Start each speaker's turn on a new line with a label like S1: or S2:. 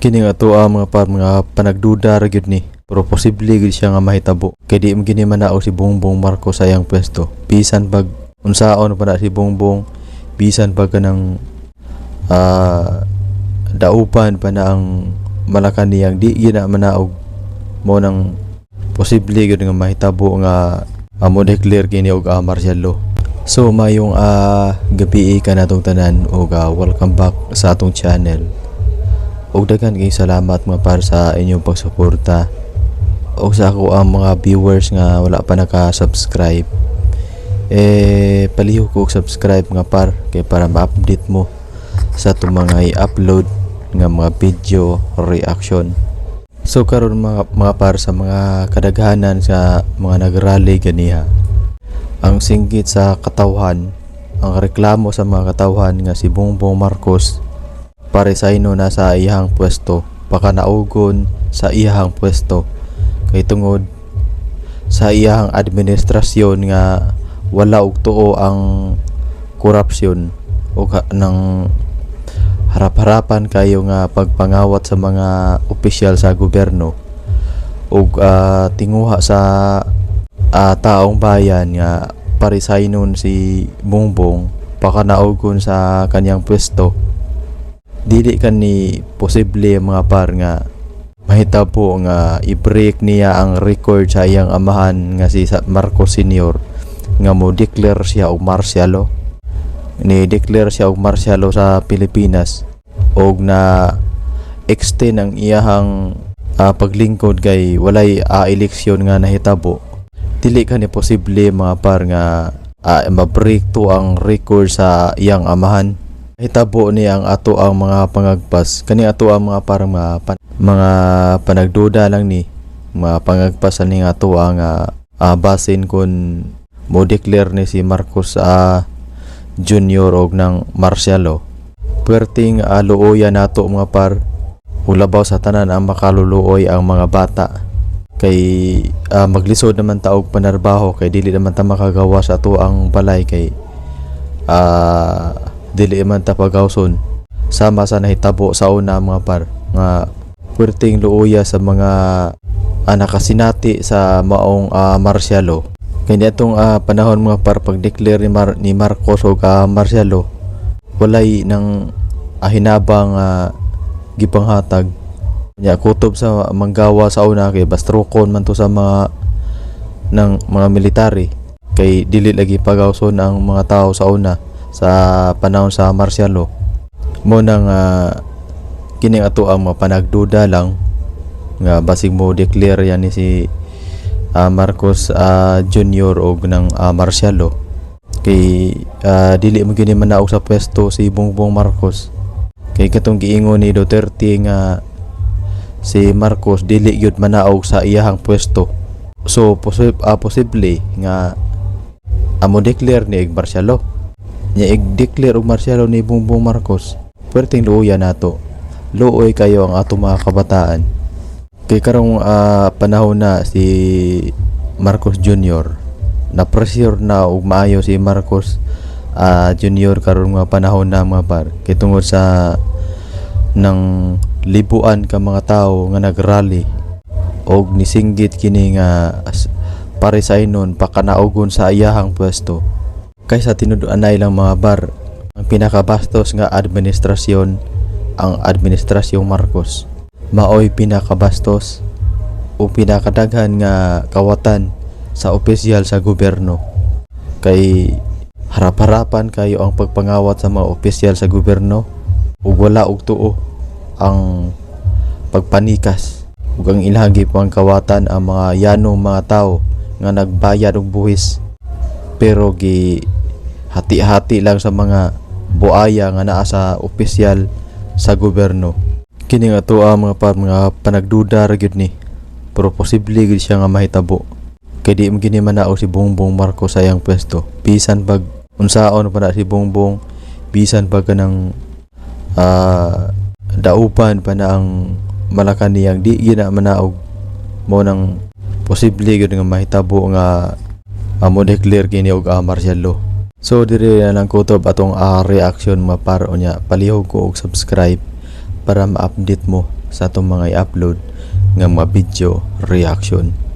S1: Kini nga to mga mga panagduda ra gyud ni. Pero posible gid siya nga mahitabo. Kay di mo gini manaog si Bongbong Marcos sa iyang pwesto. Bisan pag unsaon pa na si Bongbong, bisan pag kanang daupan pa na ang Malacan niyang di gina manaog mo nang posible gyud nga mahitabo nga mo declare kini og martial law. So mayong gabi ka natong tanan og welcome back sa atong channel. Og daghan kay salamat mga para sa inyong pagsuporta. Og sa ako ang mga viewers nga wala pa naka-subscribe. Palihog ko og subscribe nga kay para ma-update mo sa itong mga i-upload nga mga video reaction. So karon mga para sa mga kadaghanan sa mga nagrally ganiha. Ang singgit sa katawhan, ang reklamo sa mga katawhan nga si Bongbong Marcos paresigno na sa iyang pwesto, pakanaugon sa iyang pwesto kay tungod sa iyang administrasyon nga wala og tuo ang korupsyon o nang harap-harapan kayo nga pagpangawat sa mga opisyal sa gobyerno ug tinguha sa taong bayan nga paresignon si Bongbong pakanaugon sa kanyang pwesto. Dili ni posible mga nga mahitabo nga i-break niya ang record sa iyang amahan nga si Marcos Sr. nga mo declare siya og martial law. Ni-declare siya og martial law sa Pilipinas og na extend ang iyahang paglingkod kay walay eleksyon nga nahitabo. Dili ni posible mga nga ma-break to ang record sa iyang amahan. Hitabo ni ang ato ang mga pangagpas kani ato ang mga mga panagduda lang ni mga pangagpas ni ato ang basin kun mo declare ni si Marcos Junior og ng martial law. Perting luoya nato mga ulabaw sa tanan ang makaluluoy ang mga bata kay maglisod naman ta og panarbaho kay dili naman ta makagawa sa ato ang balay kay dili man ta pagawson sama sa nahitabo sa una mga nga puwerteng luoya sa mga nakasinati sa maong martial law. Kaya itong panahon mga pag-declare ni Marcos og martial law walay nang hinabang gipanghatag nya kutob sa manggawa sa una kay bastrokon man to sa mga ng mga military kay dili lagi pagawson ang mga tao sa una sa panahon sa martial law. Mo nang kining ato ang panagduda lang nga basig mo declare yan ni si Marcos Junior og ng martial law kay dili mo gini manaog sa pwesto si Bongbong Marcos kay katong giingon ni Duterte nga si Marcos dili gyud manaog sa iyahang pwesto. So posible nga amo declare ni martial law nya i-declare og martial law ni Bongbong Marcos. Perting luoya nato luoy kayo ang ato mga kabataan kay karong panahon na si Marcos Jr. na pressure na og maayo si Marcos Jr. karon mga panahon na mga kay tungod sa nang libuan ka mga tao nga nagrally og nisinggit kini nga paresignon pakanaugon sa iyahang pwesto kaysa tinuduan na ilang mga ang pinakabastos nga administrasyon ang administrasyong Marcos maoy pinakabastos o pinakadaghan nga kawatan sa opisyal sa gobyerno kay harap-harapan kayo ang pagpangawat sa mga opisyal sa gobyerno ug wala og tuo ang pagpanikas ug ang ilahagi pang kawatan ang mga yanong mga tao nga nagbayad og buhis pero hati-hati lang sa mga buaya nga naa sa opisyal sa gobyerno. Kini nga to mga panagduda ra gyud ni. Pero posible gid siya nga mahitabo. Kay di mo gini manaog si Bongbong Marcos sa iyang pwesto. Bisan pag unsaon pa na si Bongbong, bisan pag kanang daupan pa na ang Malacan niyang di gina manaog mo nang posible gid nga mahitabo nga mo declare kini og martial law. So diri na lang kutob atong reaction maparo niya. Palihog ko og subscribe para ma-update mo sa atong mga i-upload nga mga video reaction.